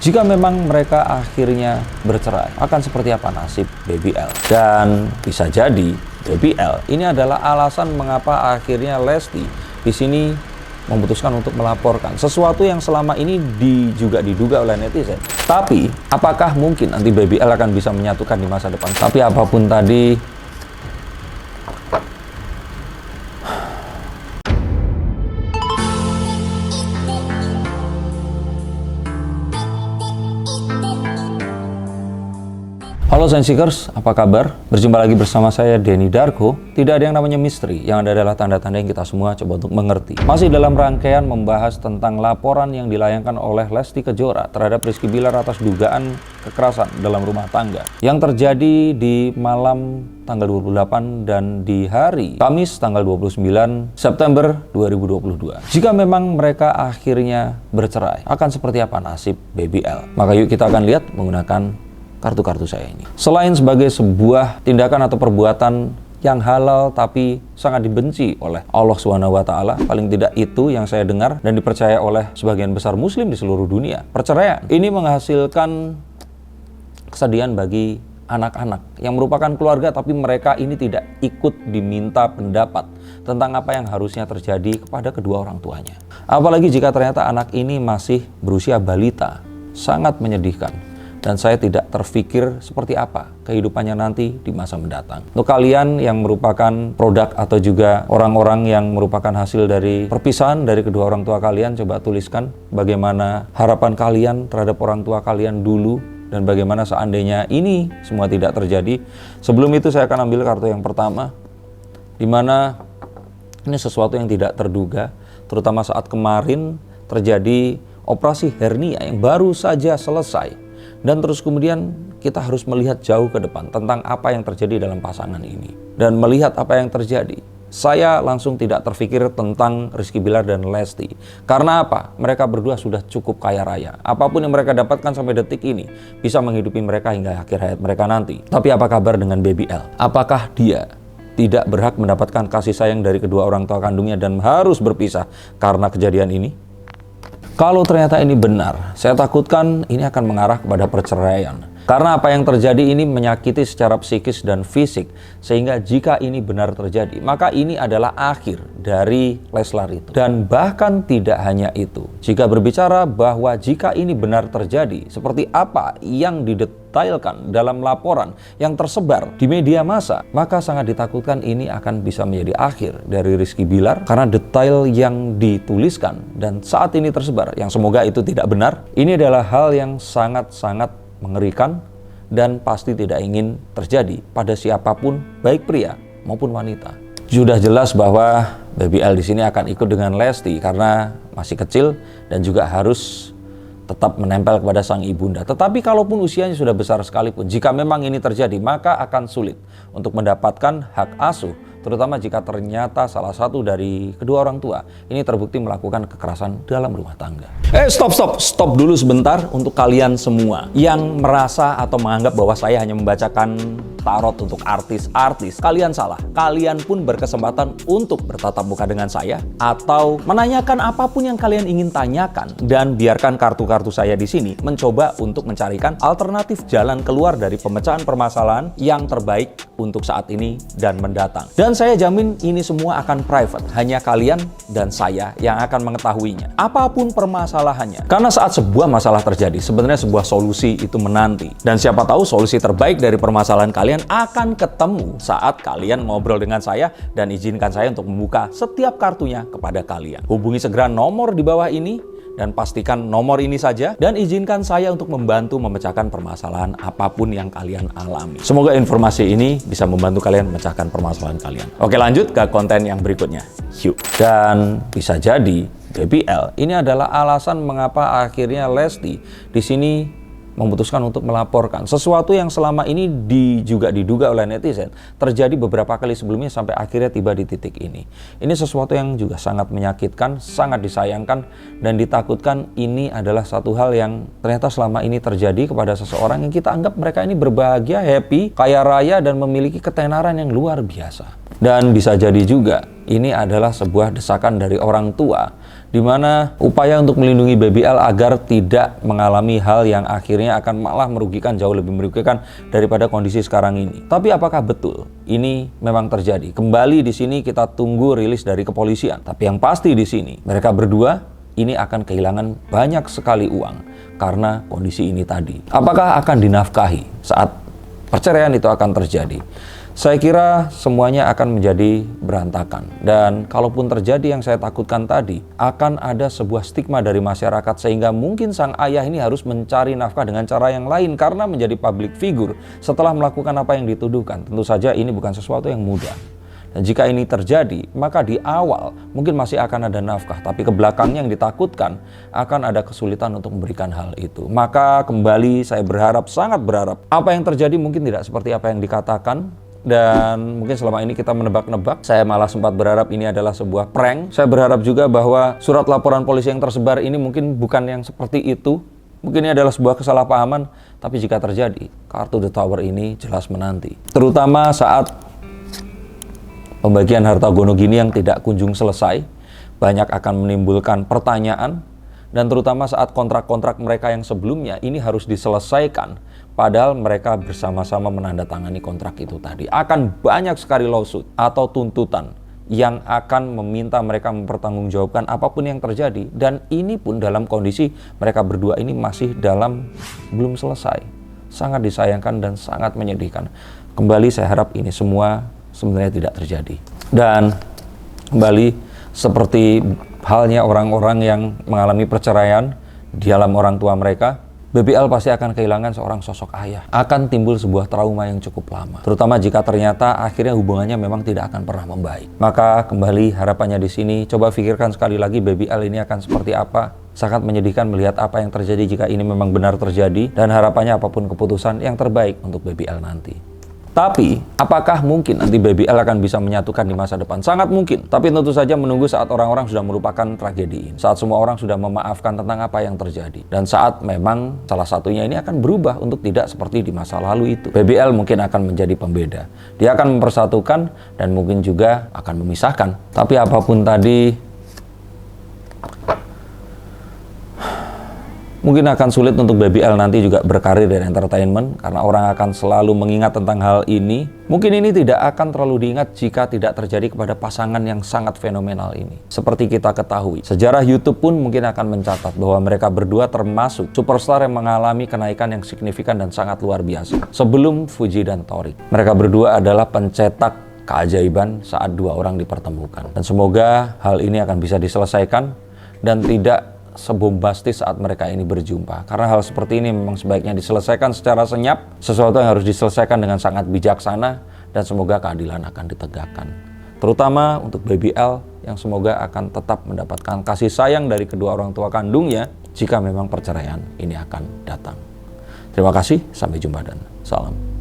Jika memang mereka akhirnya bercerai, akan seperti apa nasib Baby L? Dan bisa jadi Baby L ini adalah alasan mengapa akhirnya Lesti di sini memutuskan untuk melaporkan sesuatu yang selama ini juga diduga oleh netizen. Tapi apakah mungkin nanti Baby L akan bisa menyatukan di masa depan? Tapi apapun tadi, halo Sensikers, apa kabar? Berjumpa lagi bersama saya Denny Darko. Tidak ada yang namanya misteri, yang ada adalah tanda-tanda yang kita semua coba untuk mengerti. Masih dalam rangkaian membahas tentang laporan yang dilayangkan oleh Lesti Kejora terhadap Rizky Bilar atas dugaan kekerasan dalam rumah tangga yang terjadi di malam tanggal 28 dan di hari Kamis tanggal 29 September 2022. Jika memang mereka akhirnya bercerai, akan seperti apa nasib Baby L? Maka yuk kita akan lihat menggunakan kartu-kartu saya ini. Selain sebagai sebuah tindakan atau perbuatan yang halal tapi sangat dibenci oleh Allah SWT, paling tidak itu yang saya dengar dan dipercaya oleh sebagian besar muslim di seluruh dunia. Perceraian ini menghasilkan kesedihan bagi anak-anak yang merupakan keluarga, tapi mereka ini tidak ikut diminta pendapat tentang apa yang harusnya terjadi kepada kedua orang tuanya. Apalagi jika ternyata anak ini masih berusia balita. Sangat menyedihkan. Dan saya tidak terfikir seperti apa kehidupannya nanti di masa mendatang. Untuk kalian yang merupakan produk atau juga orang-orang yang merupakan hasil dari perpisahan dari kedua orang tua kalian, coba tuliskan bagaimana harapan kalian terhadap orang tua kalian dulu dan bagaimana seandainya ini semua tidak terjadi. Sebelum itu saya akan ambil kartu yang pertama, di mana ini sesuatu yang tidak terduga, terutama saat kemarin terjadi operasi hernia yang baru saja selesai. Dan terus kemudian kita harus melihat jauh ke depan tentang apa yang terjadi dalam pasangan ini. Dan melihat apa yang terjadi, saya langsung tidak terfikir tentang Rizky Bilar dan Lesti. Karena apa? Mereka berdua sudah cukup kaya raya. Apapun yang mereka dapatkan sampai detik ini bisa menghidupi mereka hingga akhir hayat mereka nanti. Tapi apa kabar dengan Baby L? Apakah dia tidak berhak mendapatkan kasih sayang dari kedua orang tua kandungnya dan harus berpisah karena kejadian ini? Kalau ternyata ini benar, saya takutkan ini akan mengarah kepada perceraian. Karena apa yang terjadi ini menyakiti secara psikis dan fisik, sehingga jika ini benar terjadi, maka ini adalah akhir dari Leslar itu. Dan bahkan tidak hanya itu, jika berbicara bahwa jika ini benar terjadi, seperti apa yang didetailkan dalam laporan yang tersebar di media massa, maka sangat ditakutkan ini akan bisa menjadi akhir dari Rizky Bilar, karena detail yang dituliskan dan saat ini tersebar, yang semoga itu tidak benar, ini adalah hal yang sangat-sangat mengerikan dan pasti tidak ingin terjadi pada siapapun, baik pria maupun wanita. Sudah jelas bahwa Baby L di sini akan ikut dengan Lesti karena masih kecil dan juga harus tetap menempel kepada sang ibunda. Tetapi kalaupun usianya sudah besar sekalipun, jika memang ini terjadi, maka akan sulit untuk mendapatkan hak asuh, terutama jika ternyata salah satu dari kedua orang tua ini terbukti melakukan kekerasan dalam rumah tangga. Stop dulu sebentar untuk kalian semua yang merasa atau menganggap bahwa saya hanya membacakan tarot untuk artis-artis. Kalian salah. Kalian pun berkesempatan untuk bertatap muka dengan saya atau menanyakan apapun yang kalian ingin tanyakan, dan biarkan kartu-kartu saya di sini mencoba untuk mencarikan alternatif jalan keluar dari pemecahan permasalahan yang terbaik untuk saat ini dan mendatang. Dan saya jamin ini semua akan private, hanya kalian dan saya yang akan mengetahuinya. Apapun permasalahannya. Karena saat sebuah masalah terjadi, sebenarnya sebuah solusi itu menanti. Dan siapa tahu solusi terbaik dari permasalahan kalian akan ketemu saat kalian ngobrol dengan saya dan izinkan saya untuk membuka setiap kartunya kepada kalian. Hubungi segera nomor di bawah ini dan pastikan nomor ini saja, dan izinkan saya untuk membantu memecahkan permasalahan apapun yang kalian alami. Semoga informasi ini bisa membantu kalian memecahkan permasalahan kalian. Oke, lanjut ke konten yang berikutnya. Yuk. Dan bisa jadi Baby L ini adalah alasan mengapa akhirnya Lesti di sini memutuskan untuk melaporkan sesuatu yang selama ini juga diduga oleh netizen terjadi beberapa kali sebelumnya sampai akhirnya tiba di titik ini. Ini sesuatu yang juga sangat menyakitkan, sangat disayangkan, dan ditakutkan ini adalah satu hal yang ternyata selama ini terjadi kepada seseorang yang kita anggap mereka ini berbahagia, happy, kaya raya, dan memiliki ketenaran yang luar biasa. Dan bisa jadi juga ini adalah sebuah desakan dari orang tua di mana upaya untuk melindungi Baby L agar tidak mengalami hal yang akhirnya akan malah merugikan, jauh lebih merugikan daripada kondisi sekarang ini. Tapi apakah betul ini memang terjadi? Kembali di sini kita tunggu rilis dari kepolisian. Tapi yang pasti di sini mereka berdua ini akan kehilangan banyak sekali uang karena kondisi ini tadi. Apakah akan dinafkahi saat perceraian itu akan terjadi? Saya kira semuanya akan menjadi berantakan. Dan kalaupun terjadi yang saya takutkan tadi, akan ada sebuah stigma dari masyarakat sehingga mungkin sang ayah ini harus mencari nafkah dengan cara yang lain karena menjadi public figure setelah melakukan apa yang dituduhkan. Tentu saja ini bukan sesuatu yang mudah. Dan jika ini terjadi, maka di awal mungkin masih akan ada nafkah, tapi ke belakangnya yang ditakutkan akan ada kesulitan untuk memberikan hal itu. Maka kembali saya berharap, sangat berharap, apa yang terjadi mungkin tidak seperti apa yang dikatakan. Dan mungkin selama ini kita menebak-nebak, saya malah sempat berharap ini adalah sebuah prank. Saya berharap juga bahwa surat laporan polisi yang tersebar ini mungkin bukan yang seperti itu. Mungkin ini adalah sebuah kesalahpahaman, tapi jika terjadi, kartu The Tower ini jelas menanti. Terutama saat pembagian harta gono gini yang tidak kunjung selesai, banyak akan menimbulkan pertanyaan, dan terutama saat kontrak-kontrak mereka yang sebelumnya ini harus diselesaikan, padahal mereka bersama-sama menandatangani kontrak itu tadi. Akan banyak sekali lawsuit atau tuntutan yang akan meminta mereka mempertanggungjawabkan apapun yang terjadi, dan ini pun dalam kondisi mereka berdua ini masih belum selesai. Sangat disayangkan dan sangat menyedihkan. Kembali saya harap ini semua sebenarnya tidak terjadi. Dan kembali seperti halnya orang-orang yang mengalami perceraian di dalam orang tua mereka, Baby L pasti akan kehilangan seorang sosok ayah. Akan timbul sebuah trauma yang cukup lama. Terutama jika ternyata akhirnya hubungannya memang tidak akan pernah membaik. Maka kembali harapannya di sini, coba pikirkan sekali lagi Baby L ini akan seperti apa. Sangat menyedihkan melihat apa yang terjadi jika ini memang benar terjadi. Dan harapannya apapun keputusan yang terbaik untuk Baby L nanti. Tapi, apakah mungkin nanti Baby L akan bisa menyatukan di masa depan? Sangat mungkin. Tapi tentu saja menunggu saat orang-orang sudah melupakan tragedi ini. Saat semua orang sudah memaafkan tentang apa yang terjadi. Dan saat memang salah satunya ini akan berubah untuk tidak seperti di masa lalu itu. Baby L mungkin akan menjadi pembeda. Dia akan mempersatukan dan mungkin juga akan memisahkan. Tapi apapun tadi, mungkin akan sulit untuk Baby L nanti juga berkarir di entertainment karena orang akan selalu mengingat tentang hal ini. Mungkin ini tidak akan terlalu diingat jika tidak terjadi kepada pasangan yang sangat fenomenal ini. Seperti kita ketahui, sejarah YouTube pun mungkin akan mencatat bahwa mereka berdua termasuk superstar yang mengalami kenaikan yang signifikan dan sangat luar biasa sebelum Fuji dan Torik. Mereka berdua adalah pencetak keajaiban saat dua orang dipertemukan. Dan semoga hal ini akan bisa diselesaikan dan tidak sebombastis saat mereka ini berjumpa. Karena hal seperti ini memang sebaiknya diselesaikan secara senyap, sesuatu yang harus diselesaikan dengan sangat bijaksana, dan semoga keadilan akan ditegakkan. Terutama untuk Baby L yang semoga akan tetap mendapatkan kasih sayang dari kedua orang tua kandungnya jika memang perceraian ini akan datang. Terima kasih, sampai jumpa dan salam.